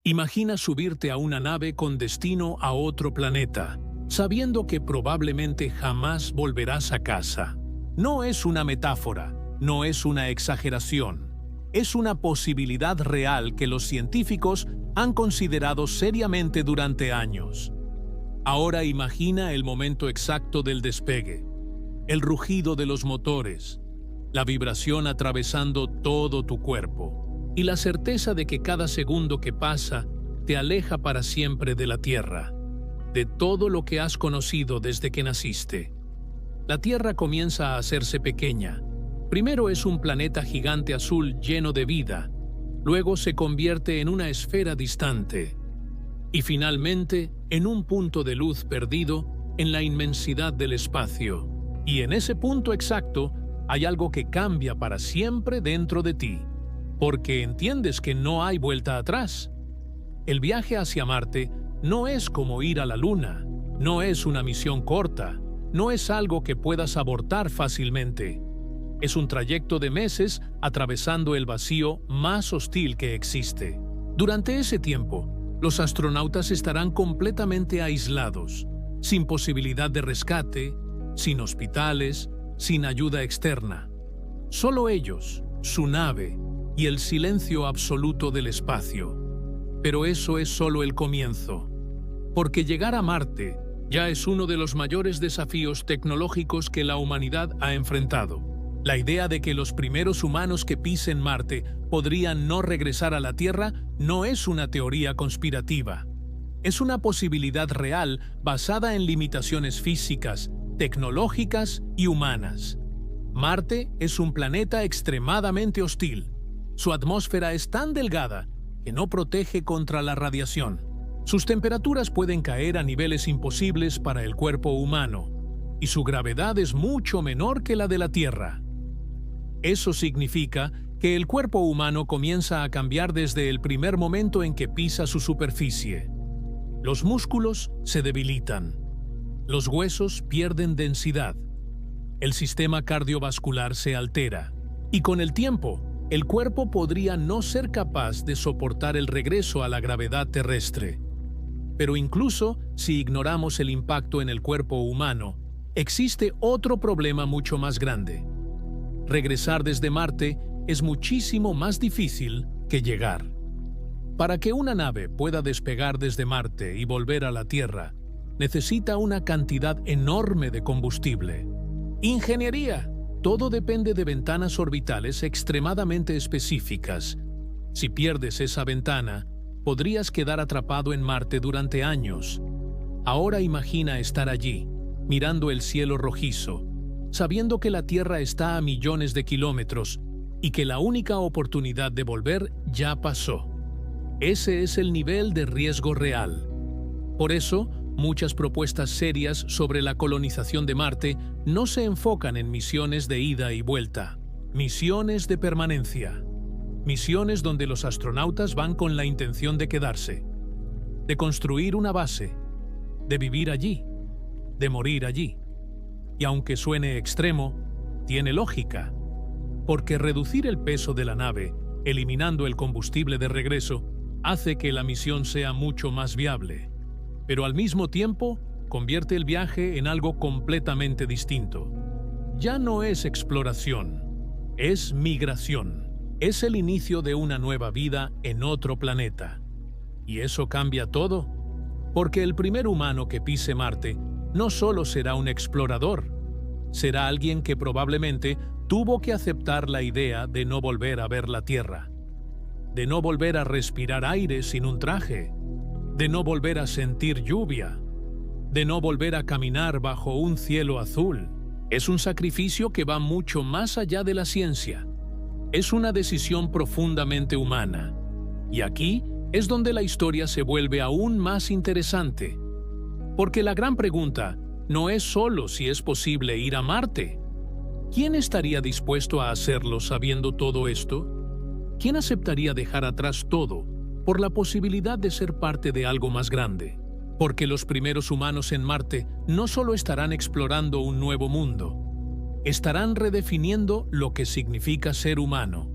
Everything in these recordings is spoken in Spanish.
Imagina subirte a una nave con destino a otro planeta, sabiendo que probablemente jamás volverás a casa. No es una metáfora, no es una exageración. Es una posibilidad real que los científicos han considerado seriamente durante años. Ahora imagina el momento exacto del despegue, el rugido de los motores, la vibración atravesando todo tu cuerpo y la certeza de que cada segundo que pasa te aleja para siempre de la Tierra, de todo lo que has conocido desde que naciste. La Tierra comienza a hacerse pequeña. Primero es un planeta gigante azul lleno de vida, luego se convierte en una esfera distante y finalmente en un punto de luz perdido en la inmensidad del espacio. Y en ese punto exacto hay algo que cambia para siempre dentro de ti, porque entiendes que no hay vuelta atrás. El viaje hacia Marte no es como ir a la Luna, no es una misión corta, no es algo que puedas abortar fácilmente. Es un trayecto de meses atravesando el vacío más hostil que existe. Durante ese tiempo, los astronautas estarán completamente aislados, sin posibilidad de rescate, sin hospitales, sin ayuda externa. Solo ellos, su nave y el silencio absoluto del espacio. Pero eso es solo el comienzo, porque llegar a Marte ya es uno de los mayores desafíos tecnológicos que la humanidad ha enfrentado. La idea de que los primeros humanos que pisen Marte podrían no regresar a la Tierra no es una teoría conspirativa. Es una posibilidad real basada en limitaciones físicas, tecnológicas y humanas. Marte es un planeta extremadamente hostil. Su atmósfera es tan delgada que no protege contra la radiación. Sus temperaturas pueden caer a niveles imposibles para el cuerpo humano, y su gravedad es mucho menor que la de la Tierra. Eso significa que el cuerpo humano comienza a cambiar desde el primer momento en que pisa su superficie. Los músculos se debilitan, los huesos pierden densidad, el sistema cardiovascular se altera, y con el tiempo, el cuerpo podría no ser capaz de soportar el regreso a la gravedad terrestre. Pero incluso si ignoramos el impacto en el cuerpo humano, existe otro problema mucho más grande. Regresar desde Marte es muchísimo más difícil que llegar. Para que una nave pueda despegar desde Marte y volver a la Tierra, necesita una cantidad enorme de combustible. Ingeniería. Todo depende de ventanas orbitales extremadamente específicas. Si pierdes esa ventana, podrías quedar atrapado en Marte durante años. Ahora imagina estar allí, mirando el cielo rojizo, sabiendo que la Tierra está a millones de kilómetros y que la única oportunidad de volver ya pasó. Ese es el nivel de riesgo real. Por eso, muchas propuestas serias sobre la colonización de Marte no se enfocan en misiones de ida y vuelta, misiones de permanencia, misiones donde los astronautas van con la intención de quedarse, de construir una base, de vivir allí, de morir allí. Y aunque suene extremo, tiene lógica, porque reducir el peso de la nave, eliminando el combustible de regreso, hace que la misión sea mucho más viable, pero al mismo tiempo convierte el viaje en algo completamente distinto. Ya no es exploración, es migración. Es el inicio de una nueva vida en otro planeta. Y eso cambia todo, porque el primer humano que pise Marte no solo será un explorador, será alguien que probablemente tuvo que aceptar la idea de no volver a ver la Tierra, de no volver a respirar aire sin un traje, de no volver a sentir lluvia, de no volver a caminar bajo un cielo azul. Es un sacrificio que va mucho más allá de la ciencia. Es una decisión profundamente humana. Y aquí es donde la historia se vuelve aún más interesante. Porque la gran pregunta no es solo si es posible ir a Marte. ¿Quién estaría dispuesto a hacerlo sabiendo todo esto? ¿Quién aceptaría dejar atrás todo por la posibilidad de ser parte de algo más grande? Porque los primeros humanos en Marte no solo estarán explorando un nuevo mundo, estarán redefiniendo lo que significa ser humano.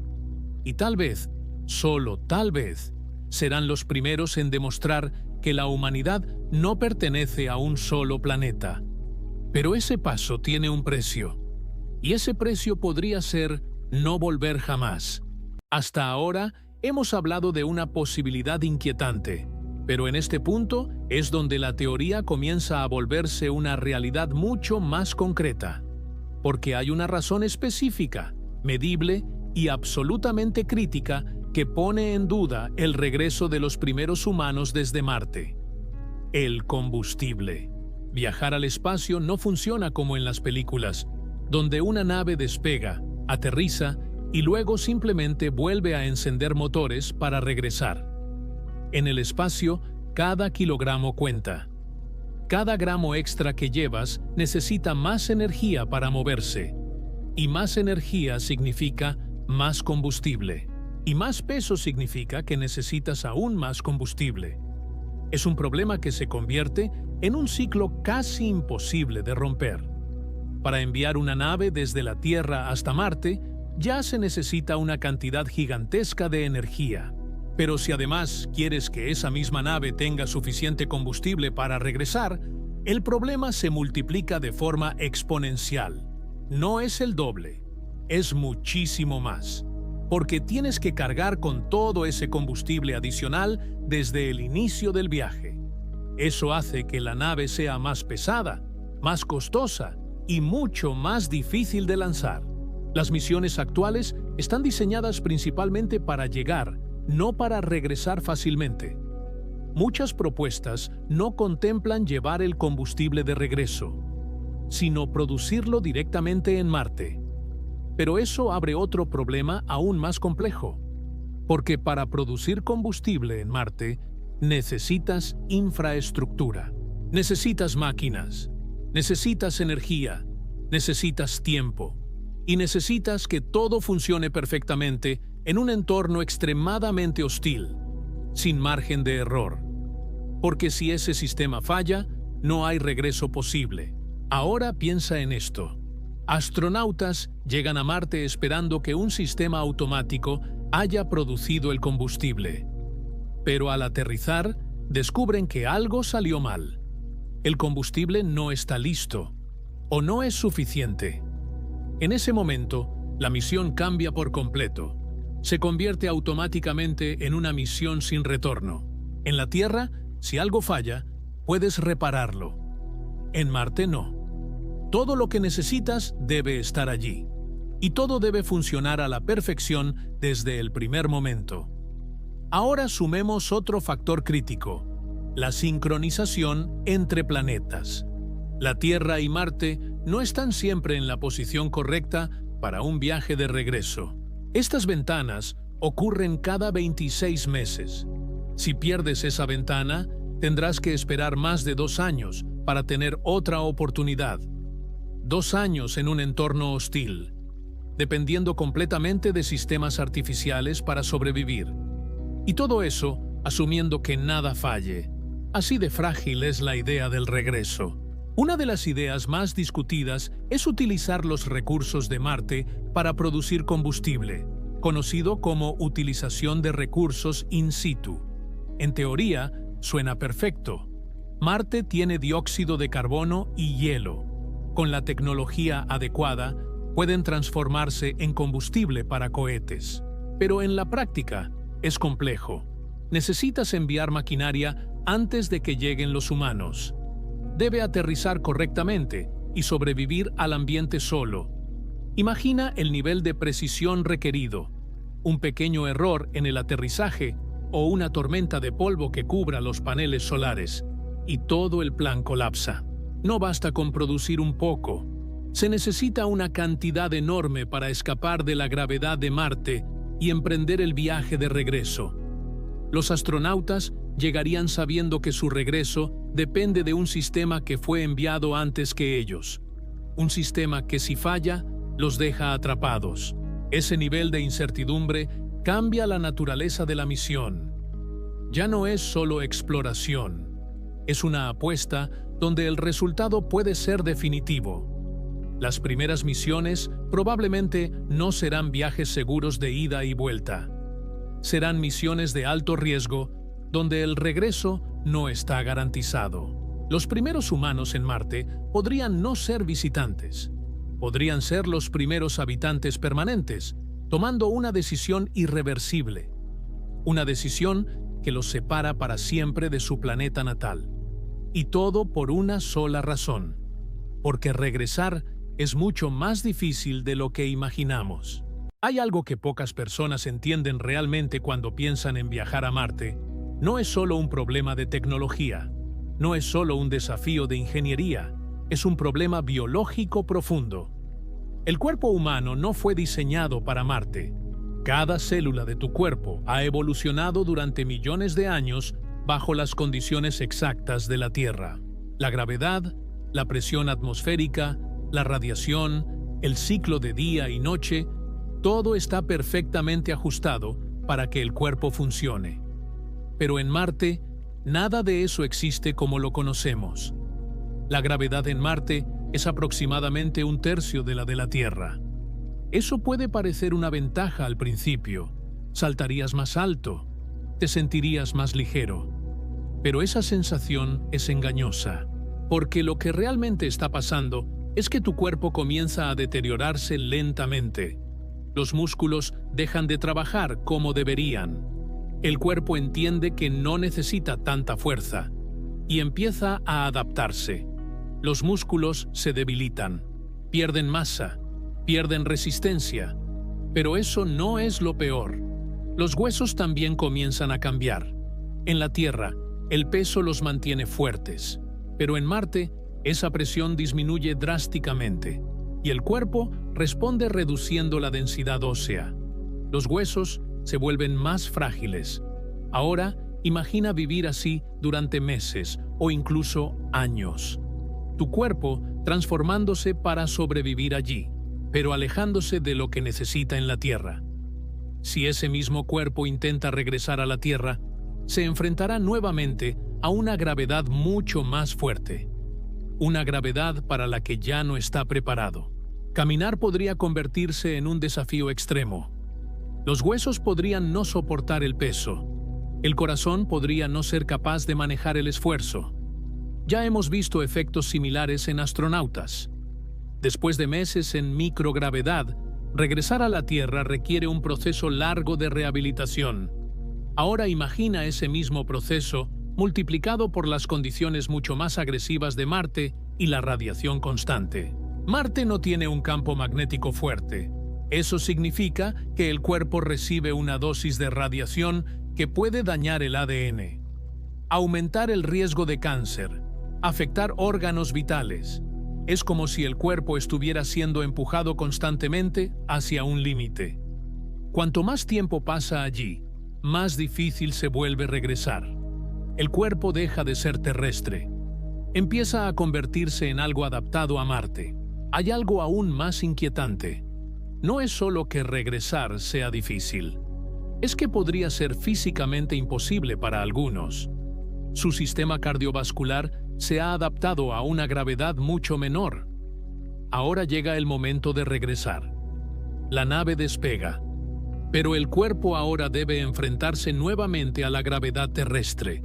Y tal vez, solo tal vez, serán los primeros en demostrar que la humanidad no pertenece a un solo planeta. Pero ese paso tiene un precio, y ese precio podría ser no volver jamás. Hasta ahora hemos hablado de una posibilidad inquietante, pero en este punto es donde la teoría comienza a volverse una realidad mucho más concreta, porque hay una razón específica, medible y absolutamente crítica que pone en duda el regreso de los primeros humanos desde Marte. El combustible. Viajar al espacio no funciona como en las películas, donde una nave despega, aterriza y luego simplemente vuelve a encender motores para regresar. En el espacio, cada kilogramo cuenta. Cada gramo extra que llevas necesita más energía para moverse. Y más energía significa más combustible. Y más peso significa que necesitas aún más combustible. Es un problema que se convierte en un ciclo casi imposible de romper. Para enviar una nave desde la Tierra hasta Marte, ya se necesita una cantidad gigantesca de energía. Pero si además quieres que esa misma nave tenga suficiente combustible para regresar, el problema se multiplica de forma exponencial. No es el doble, es muchísimo más, porque tienes que cargar con todo ese combustible adicional desde el inicio del viaje. Eso hace que la nave sea más pesada, más costosa y mucho más difícil de lanzar. Las misiones actuales están diseñadas principalmente para llegar, no para regresar fácilmente. Muchas propuestas no contemplan llevar el combustible de regreso, sino producirlo directamente en Marte. Pero eso abre otro problema aún más complejo, porque para producir combustible en Marte necesitas infraestructura, necesitas máquinas, necesitas energía, necesitas tiempo y necesitas que todo funcione perfectamente en un entorno extremadamente hostil, sin margen de error. Porque si ese sistema falla, no hay regreso posible. Ahora piensa en esto. Astronautas llegan a Marte esperando que un sistema automático haya producido el combustible. Pero al aterrizar, descubren que algo salió mal. El combustible no está listo, o no es suficiente. En ese momento, la misión cambia por completo. Se convierte automáticamente en una misión sin retorno. En la Tierra, si algo falla, puedes repararlo. En Marte no. Todo lo que necesitas debe estar allí. Y todo debe funcionar a la perfección desde el primer momento. Ahora sumemos otro factor crítico: la sincronización entre planetas. La Tierra y Marte no están siempre en la posición correcta para un viaje de regreso. Estas ventanas ocurren cada 26 meses. Si pierdes esa ventana, tendrás que esperar más de 2 años para tener otra oportunidad. 2 años en un entorno hostil, dependiendo completamente de sistemas artificiales para sobrevivir. Y todo eso asumiendo que nada falle. Así de frágil es la idea del regreso. Una de las ideas más discutidas es utilizar los recursos de Marte para producir combustible, conocido como utilización de recursos in situ. En teoría, suena perfecto. Marte tiene dióxido de carbono y hielo. Con la tecnología adecuada, pueden transformarse en combustible para cohetes. Pero en la práctica, es complejo. Necesitas enviar maquinaria antes de que lleguen los humanos. Debe aterrizar correctamente y sobrevivir al ambiente solo. Imagina el nivel de precisión requerido. Un pequeño error en el aterrizaje o una tormenta de polvo que cubra los paneles solares, y todo el plan colapsa. No basta con producir un poco. Se necesita una cantidad enorme para escapar de la gravedad de Marte y emprender el viaje de regreso. Los astronautas llegarían sabiendo que su regreso depende de un sistema que fue enviado antes que ellos. Un sistema que, si falla, los deja atrapados. Ese nivel de incertidumbre cambia la naturaleza de la misión. Ya no es solo exploración. Es una apuesta donde el resultado puede ser definitivo. Las primeras misiones probablemente no serán viajes seguros de ida y vuelta. Serán misiones de alto riesgo, donde el regreso no está garantizado. Los primeros humanos en Marte podrían no ser visitantes. Podrían ser los primeros habitantes permanentes, tomando una decisión irreversible. Una decisión que los separa para siempre de su planeta natal. Y todo por una sola razón. Porque regresar es mucho más difícil de lo que imaginamos. Hay algo que pocas personas entienden realmente cuando piensan en viajar a Marte. No es solo un problema de tecnología. No es solo un desafío de ingeniería. Es un problema biológico profundo. El cuerpo humano no fue diseñado para Marte. Cada célula de tu cuerpo ha evolucionado durante millones de años bajo las condiciones exactas de la Tierra. La gravedad, la presión atmosférica, la radiación, el ciclo de día y noche, todo está perfectamente ajustado para que el cuerpo funcione. Pero en Marte, nada de eso existe como lo conocemos. La gravedad en Marte es aproximadamente 1/3 de la de la Tierra. Eso puede parecer una ventaja al principio. Saltarías más alto, te sentirías más ligero. Pero esa sensación es engañosa, porque lo que realmente está pasando es que tu cuerpo comienza a deteriorarse lentamente. Los músculos dejan de trabajar como deberían. El cuerpo entiende que no necesita tanta fuerza y empieza a adaptarse. Los músculos se debilitan, pierden masa, pierden resistencia. Pero eso no es lo peor. Los huesos también comienzan a cambiar. En la Tierra, el peso los mantiene fuertes, pero en Marte, esa presión disminuye drásticamente y el cuerpo responde reduciendo la densidad ósea. Los huesos se vuelven más frágiles. Ahora, imagina vivir así durante meses o incluso años. Tu cuerpo transformándose para sobrevivir allí, pero alejándose de lo que necesita en la Tierra. Si ese mismo cuerpo intenta regresar a la Tierra, se enfrentará nuevamente a una gravedad mucho más fuerte. Una gravedad para la que ya no está preparado. Caminar podría convertirse en un desafío extremo. Los huesos podrían no soportar el peso. El corazón podría no ser capaz de manejar el esfuerzo. Ya hemos visto efectos similares en astronautas. Después de meses en microgravedad, regresar a la Tierra requiere un proceso largo de rehabilitación. Ahora imagina ese mismo proceso multiplicado por las condiciones mucho más agresivas de Marte y la radiación constante. Marte no tiene un campo magnético fuerte. Eso significa que el cuerpo recibe una dosis de radiación que puede dañar el ADN, aumentar el riesgo de cáncer, afectar órganos vitales. Es como si el cuerpo estuviera siendo empujado constantemente hacia un límite. Cuanto más tiempo pasa allí, más difícil se vuelve regresar. El cuerpo deja de ser terrestre. Empieza a convertirse en algo adaptado a Marte. Hay algo aún más inquietante. No es solo que regresar sea difícil. Es que podría ser físicamente imposible para algunos. Su sistema cardiovascular se ha adaptado a una gravedad mucho menor. Ahora llega el momento de regresar. La nave despega, pero el cuerpo ahora debe enfrentarse nuevamente a la gravedad terrestre.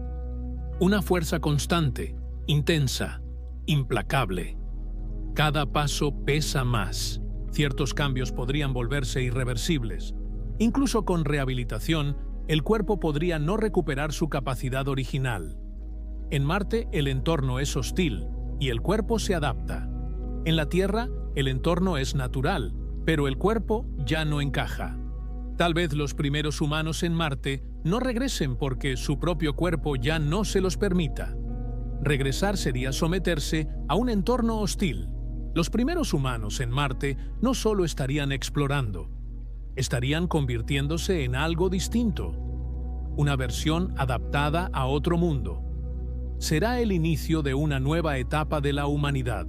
Una fuerza constante, intensa, implacable. Cada paso pesa más. Ciertos cambios podrían volverse irreversibles. Incluso con rehabilitación, el cuerpo podría no recuperar su capacidad original. En Marte, el entorno es hostil y el cuerpo se adapta. En la Tierra, el entorno es natural, pero el cuerpo ya no encaja. Tal vez los primeros humanos en Marte no regresen porque su propio cuerpo ya no se los permita. Regresar sería someterse a un entorno hostil. Los primeros humanos en Marte no solo estarían explorando, estarían convirtiéndose en algo distinto, una versión adaptada a otro mundo. Será el inicio de una nueva etapa de la humanidad.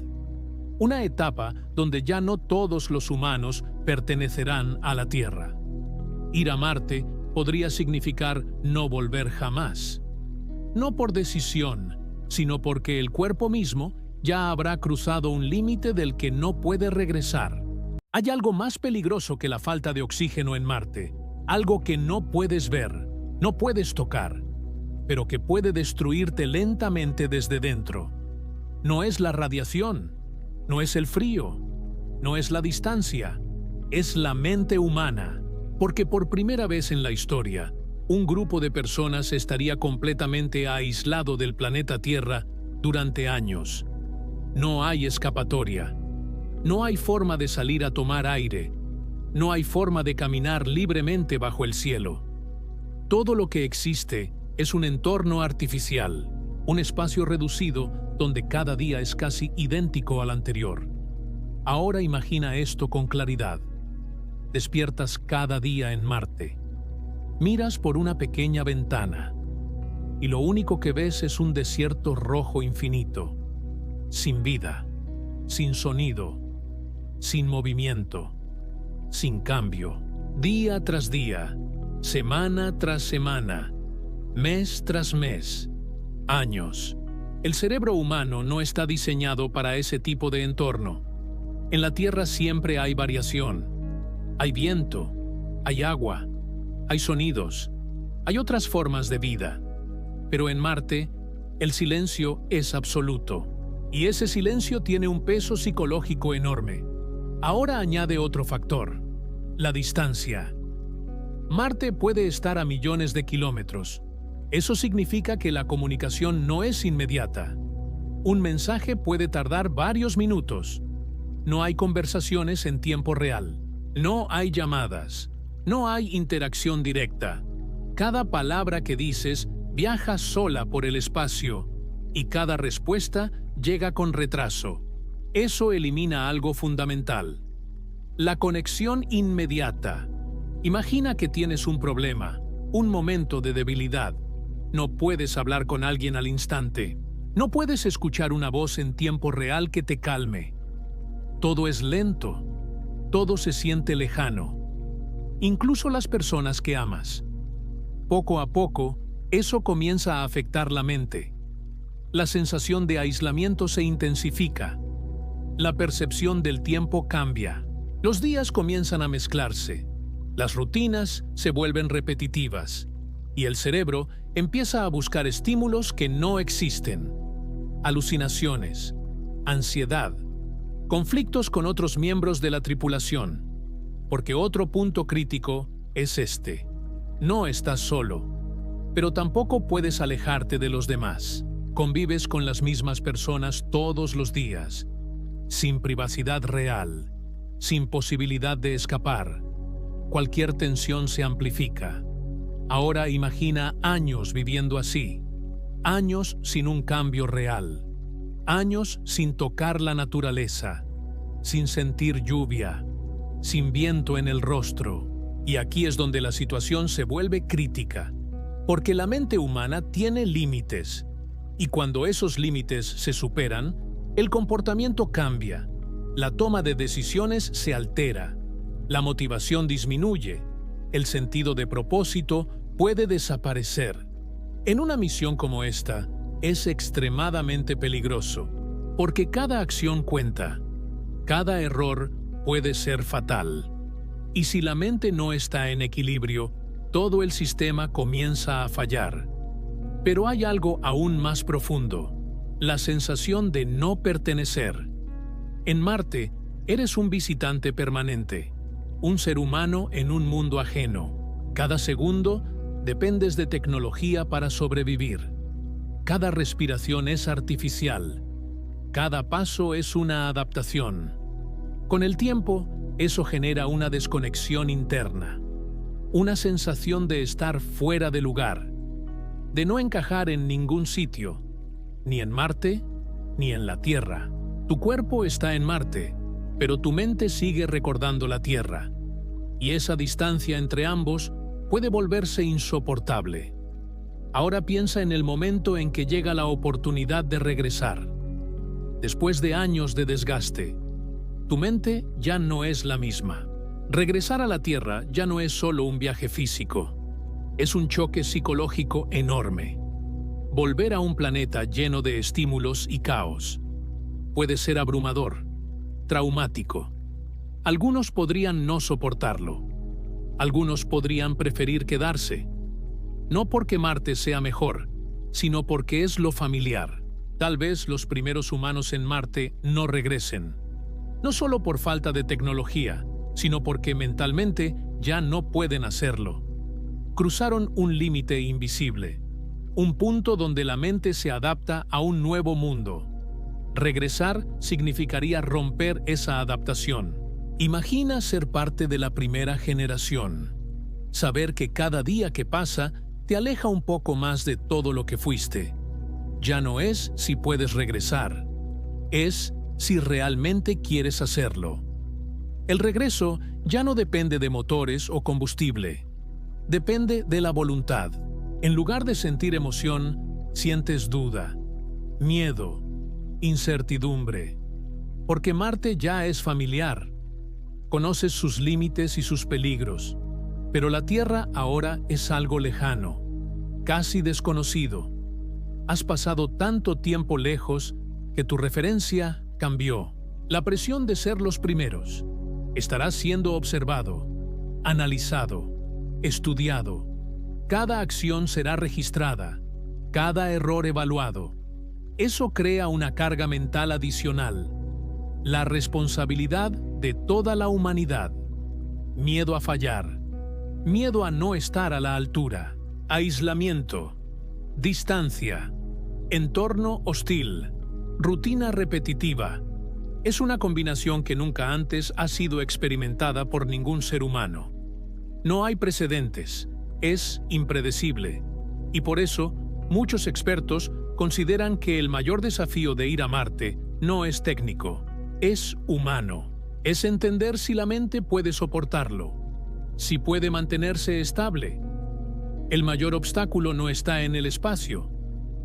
Una etapa donde ya no todos los humanos pertenecerán a la Tierra. Ir a Marte podría significar no volver jamás. No por decisión, sino porque el cuerpo mismo ya habrá cruzado un límite del que no puede regresar. Hay algo más peligroso que la falta de oxígeno en Marte. algo que no puedes ver, no puedes tocar, pero que puede destruirte lentamente desde dentro. No es la radiación, no es el frío, no es la distancia, es la mente humana, porque por primera vez en la historia, un grupo de personas estaría completamente aislado del planeta Tierra durante años. No hay escapatoria. No hay forma de salir a tomar aire. No hay forma de caminar libremente bajo el cielo. Todo lo que existe es un entorno artificial, un espacio reducido donde cada día es casi idéntico al anterior. Ahora imagina esto con claridad. Despiertas cada día en Marte. Miras por una pequeña ventana y lo único que ves es un desierto rojo infinito, sin vida, sin sonido, sin movimiento, sin cambio, día tras día, semana tras semana, mes tras mes, años. El cerebro humano no está diseñado para ese tipo de entorno. En la Tierra siempre hay variación. Hay viento, hay agua, hay sonidos, hay otras formas de vida. Pero en Marte, el silencio es absoluto. Y ese silencio tiene un peso psicológico enorme. Ahora añade otro factor: la distancia. Marte puede estar a millones de kilómetros. Eso significa que la comunicación no es inmediata. Un mensaje puede tardar varios minutos. No hay conversaciones en tiempo real. No hay llamadas. No hay interacción directa. Cada palabra que dices viaja sola por el espacio y cada respuesta llega con retraso. Eso elimina algo fundamental: la conexión inmediata. Imagina que tienes un problema, un momento de debilidad. No puedes hablar con alguien al instante. No puedes escuchar una voz en tiempo real que te calme. Todo es lento. Todo se siente lejano. Incluso las personas que amas. Poco a poco, eso comienza a afectar la mente. La sensación de aislamiento se intensifica. La percepción del tiempo cambia. Los días comienzan a mezclarse. Las rutinas se vuelven repetitivas. Y el cerebro empieza a buscar estímulos que no existen. Alucinaciones, ansiedad, conflictos con otros miembros de la tripulación. Porque otro punto crítico es este: no estás solo, pero tampoco puedes alejarte de los demás. Convives con las mismas personas todos los días, sin privacidad real, sin posibilidad de escapar. Cualquier tensión se amplifica. Ahora imagina años viviendo así, años sin un cambio real, años sin tocar la naturaleza, sin sentir lluvia, sin viento en el rostro. Y aquí es donde la situación se vuelve crítica, porque la mente humana tiene límites, y cuando esos límites se superan, el comportamiento cambia, la toma de decisiones se altera, la motivación disminuye, el sentido de propósito puede desaparecer. En una misión como esta, es extremadamente peligroso, porque cada acción cuenta, cada error puede ser fatal. Y si la mente no está en equilibrio, todo el sistema comienza a fallar. Pero hay algo aún más profundo: la sensación de no pertenecer. En Marte, eres un visitante permanente, un ser humano en un mundo ajeno. Cada segundo dependes de tecnología para sobrevivir. Cada respiración es artificial. Cada paso es una adaptación. Con el tiempo, eso genera una desconexión interna, una sensación de estar fuera de lugar, de no encajar en ningún sitio, ni en Marte, ni en la Tierra. Tu cuerpo está en Marte, pero tu mente sigue recordando la Tierra, y esa distancia entre ambos puede volverse insoportable. Ahora piensa en el momento en que llega la oportunidad de regresar. Después de años de desgaste, tu mente ya no es la misma. Regresar a la Tierra ya no es solo un viaje físico, es un choque psicológico enorme. Volver a un planeta lleno de estímulos y caos puede ser abrumador, traumático. Algunos podrían no soportarlo. Algunos podrían preferir quedarse, no porque Marte sea mejor, sino porque es lo familiar. Tal vez los primeros humanos en Marte no regresen, no solo por falta de tecnología, sino porque mentalmente ya no pueden hacerlo. Cruzaron un límite invisible, un punto donde la mente se adapta a un nuevo mundo. Regresar significaría romper esa adaptación. Imagina ser parte de la primera generación. Saber que cada día que pasa te aleja un poco más de todo lo que fuiste. Ya no es si puedes regresar, es si realmente quieres hacerlo. El regreso ya no depende de motores o combustible. Depende de la voluntad. En lugar de sentir emoción, sientes duda, miedo, incertidumbre. Porque Marte ya es familiar. Conoces sus límites y sus peligros. Pero la Tierra ahora es algo lejano, casi desconocido. Has pasado tanto tiempo lejos que tu referencia cambió. La presión de ser los primeros. Estarás siendo observado, analizado, estudiado. Cada acción será registrada, cada error evaluado. Eso crea una carga mental adicional. La responsabilidad de toda la humanidad. Miedo a fallar. Miedo a no estar a la altura. Aislamiento. Distancia. Entorno hostil. Rutina repetitiva. Es una combinación que nunca antes ha sido experimentada por ningún ser humano. No hay precedentes. Es impredecible. Y por eso, muchos expertos consideran que el mayor desafío de ir a Marte no es técnico, es humano. Es entender si la mente puede soportarlo, si puede mantenerse estable. El mayor obstáculo no está en el espacio,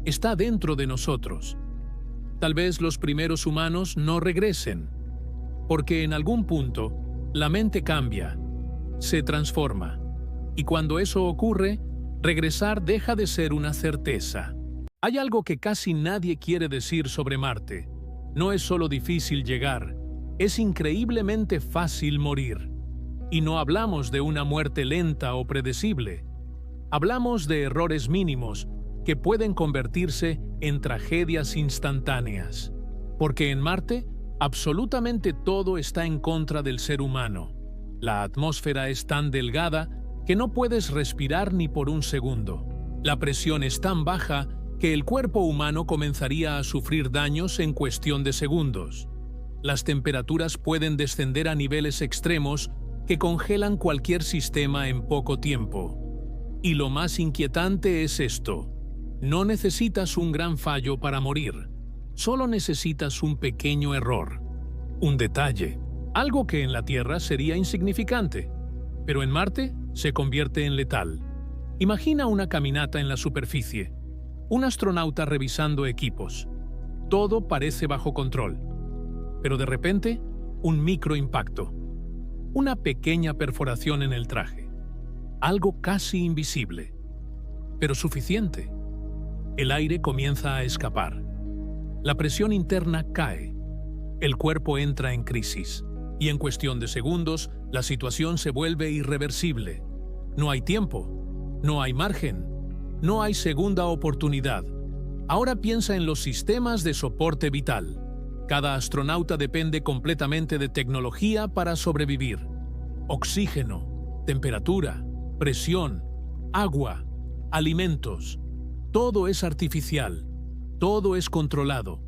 está dentro de nosotros. Tal vez los primeros humanos no regresen, porque en algún punto la mente cambia, se transforma. Y cuando eso ocurre, regresar deja de ser una certeza. Hay algo que casi nadie quiere decir sobre Marte. No es solo difícil llegar, es increíblemente fácil morir. Y no hablamos de una muerte lenta o predecible. Hablamos de errores mínimos que pueden convertirse en tragedias instantáneas. Porque en Marte, absolutamente todo está en contra del ser humano. La atmósfera es tan delgada que no puedes respirar ni por un segundo. La presión es tan baja que el cuerpo humano comenzaría a sufrir daños en cuestión de segundos. Las temperaturas pueden descender a niveles extremos que congelan cualquier sistema en poco tiempo. Y lo más inquietante es esto: no necesitas un gran fallo para morir, solo necesitas un pequeño error, un detalle, algo que en la Tierra sería insignificante, pero en Marte se convierte en letal. Imagina una caminata en la superficie, un astronauta revisando equipos. Todo parece bajo control, pero de repente, un microimpacto, una pequeña perforación en el traje, algo casi invisible, pero suficiente. El aire comienza a escapar. La presión interna cae. El cuerpo entra en crisis. Y en cuestión de segundos, la situación se vuelve irreversible. No hay tiempo, no hay margen, no hay segunda oportunidad. Ahora piensa en los sistemas de soporte vital. Cada astronauta depende completamente de tecnología para sobrevivir. Oxígeno, temperatura, presión, agua, alimentos. Todo es artificial, todo es controlado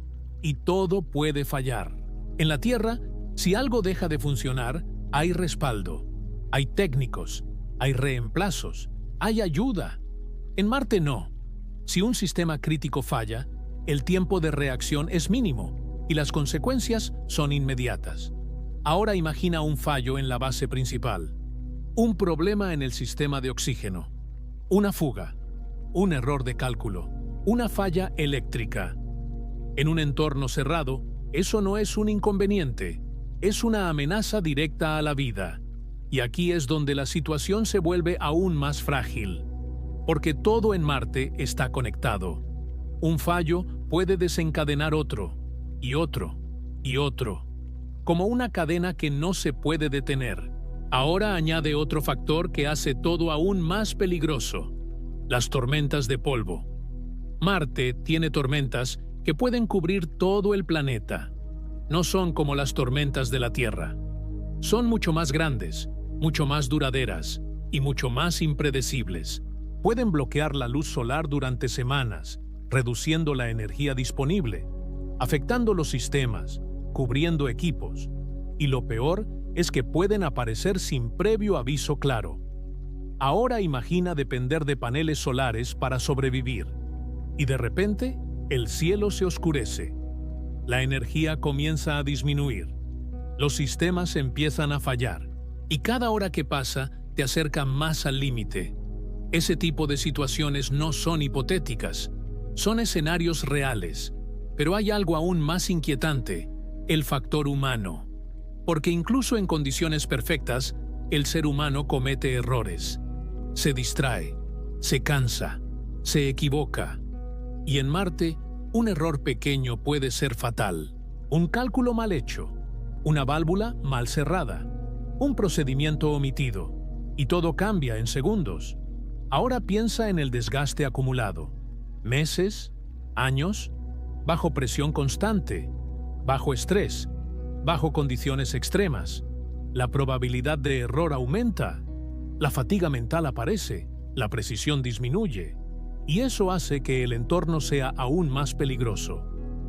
y todo puede fallar. En la Tierra, si algo deja de funcionar, hay respaldo, hay técnicos, hay reemplazos, hay ayuda. En Marte no. Si un sistema crítico falla, el tiempo de reacción es mínimo y las consecuencias son inmediatas. Ahora imagina un fallo en la base principal, un problema en el sistema de oxígeno, una fuga, un error de cálculo, una falla eléctrica. En un entorno cerrado, eso no es un inconveniente, es una amenaza directa a la vida. Y aquí es donde la situación se vuelve aún más frágil, porque todo en Marte está conectado. Un fallo puede desencadenar otro, y otro, y otro, como una cadena que no se puede detener. Ahora añade otro factor que hace todo aún más peligroso: las tormentas de polvo. Marte tiene tormentas que pueden cubrir todo el planeta. No son como las tormentas de la Tierra. Son mucho más grandes, mucho más duraderas y mucho más impredecibles. Pueden bloquear la luz solar durante semanas, reduciendo la energía disponible, afectando los sistemas, cubriendo equipos. Y lo peor es que pueden aparecer sin previo aviso claro. Ahora imagina depender de paneles solares para sobrevivir. Y de repente, el cielo se oscurece. La energía comienza a disminuir. Los sistemas empiezan a fallar. Y cada hora que pasa te acerca más al límite. Ese tipo de situaciones no son hipotéticas, son escenarios reales. Pero hay algo aún más inquietante: el factor humano. Porque incluso en condiciones perfectas, el ser humano comete errores. Se distrae, se cansa, se equivoca. Y en Marte, un error pequeño puede ser fatal. Un cálculo mal hecho, una válvula mal cerrada, un procedimiento omitido. Y todo cambia en segundos. Ahora piensa en el desgaste acumulado. Meses, años, bajo presión constante, bajo estrés, bajo condiciones extremas. La probabilidad de error aumenta, la fatiga mental aparece, la precisión disminuye, y eso hace que el entorno sea aún más peligroso.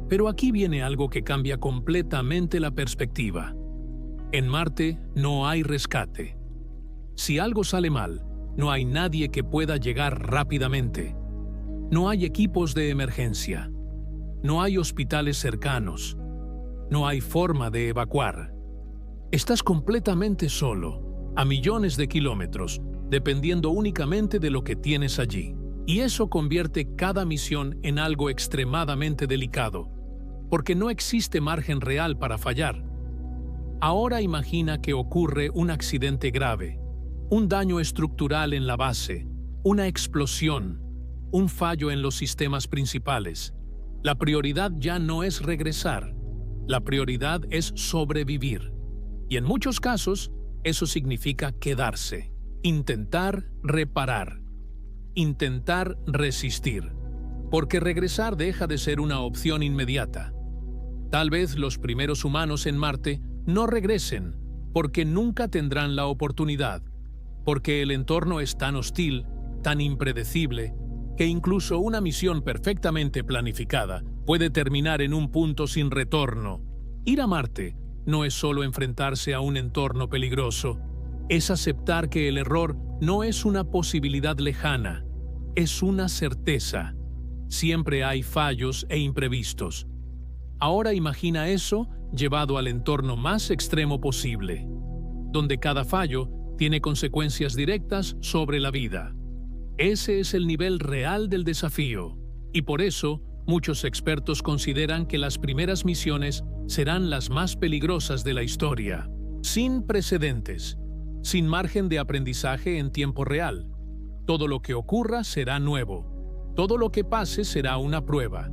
Pero aquí viene algo que cambia completamente la perspectiva. En Marte no hay rescate. Si algo sale mal, no hay nadie que pueda llegar rápidamente. No hay equipos de emergencia. No hay hospitales cercanos. No hay forma de evacuar. Estás completamente solo, a millones de kilómetros, dependiendo únicamente de lo que tienes allí. Y eso convierte cada misión en algo extremadamente delicado, porque no existe margen real para fallar. Ahora imagina que ocurre un accidente grave, un daño estructural en la base, una explosión, un fallo en los sistemas principales. La prioridad ya no es regresar. La prioridad es sobrevivir. Y en muchos casos, eso significa quedarse, intentar reparar, intentar resistir. Porque regresar deja de ser una opción inmediata. Tal vez los primeros humanos en Marte no regresen, porque nunca tendrán la oportunidad, porque el entorno es tan hostil, tan impredecible, que incluso una misión perfectamente planificada puede terminar en un punto sin retorno. Ir a Marte no es solo enfrentarse a un entorno peligroso, es aceptar que el error no es una posibilidad lejana, es una certeza. Siempre hay fallos e imprevistos. Ahora imagina eso llevado al entorno más extremo posible, donde cada fallo tiene consecuencias directas sobre la vida. Ese es el nivel real del desafío, y por eso muchos expertos consideran que las primeras misiones serán las más peligrosas de la historia, sin precedentes, sin margen de aprendizaje en tiempo real. Todo lo que ocurra será nuevo, todo lo que pase será una prueba.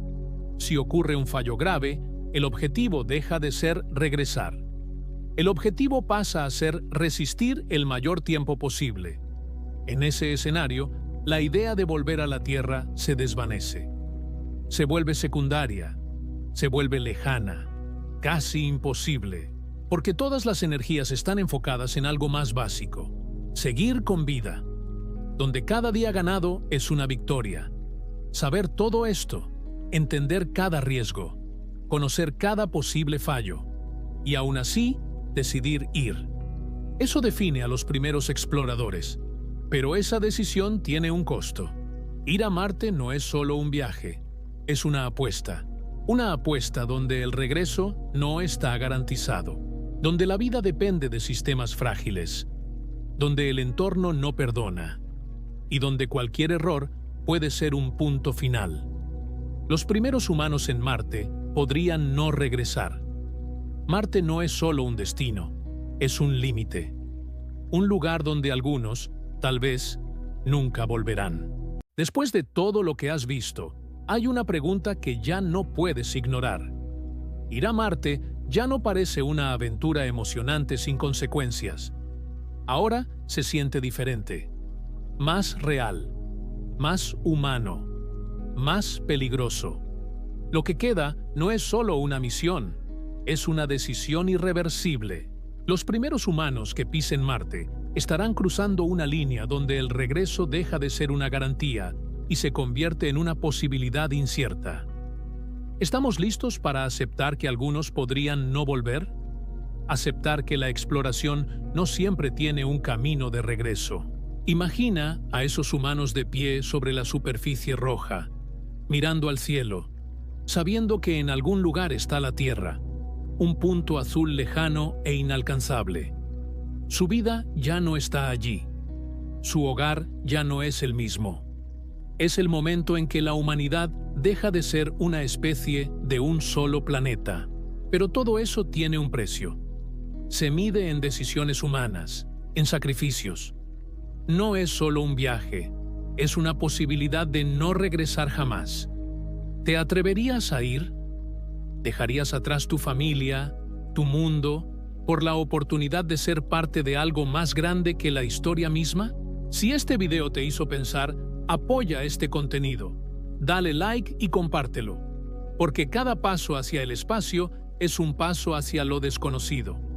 Si ocurre un fallo grave, el objetivo deja de ser regresar. El objetivo pasa a ser resistir el mayor tiempo posible. En ese escenario, la idea de volver a la Tierra se desvanece. Se vuelve secundaria, se vuelve lejana, casi imposible, porque todas las energías están enfocadas en algo más básico: seguir con vida, donde cada día ganado es una victoria. Saber todo esto, entender cada riesgo, conocer cada posible fallo, y aún así decidir ir. Eso define a los primeros exploradores. Pero esa decisión tiene un costo. Ir a Marte no es solo un viaje, es una apuesta donde el regreso no está garantizado, donde la vida depende de sistemas frágiles, donde el entorno no perdona, y donde cualquier error puede ser un punto final. Los primeros humanos en Marte podrían no regresar. Marte no es solo un destino, es un límite, un lugar donde algunos, tal vez, nunca volverán. Después de todo lo que has visto, hay una pregunta que ya no puedes ignorar. Ir a Marte ya no parece una aventura emocionante sin consecuencias. Ahora se siente diferente, más real, más humano, más peligroso. Lo que queda no es solo una misión, es una decisión irreversible. Los primeros humanos que pisen Marte estarán cruzando una línea donde el regreso deja de ser una garantía y se convierte en una posibilidad incierta. ¿Estamos listos para aceptar que algunos podrían no volver? Aceptar que la exploración no siempre tiene un camino de regreso. Imagina a esos humanos de pie sobre la superficie roja, mirando al cielo, sabiendo que en algún lugar está la Tierra, un punto azul lejano e inalcanzable. Su vida ya no está allí. Su hogar ya no es el mismo. Es el momento en que la humanidad deja de ser una especie de un solo planeta. Pero todo eso tiene un precio. Se mide en decisiones humanas, en sacrificios. No es solo un viaje, es una posibilidad de no regresar jamás. ¿Te atreverías a ir? ¿Dejarías atrás tu familia, tu mundo, por la oportunidad de ser parte de algo más grande que la historia misma? Si este video te hizo pensar, apoya este contenido. Dale like y compártelo, porque cada paso hacia el espacio es un paso hacia lo desconocido.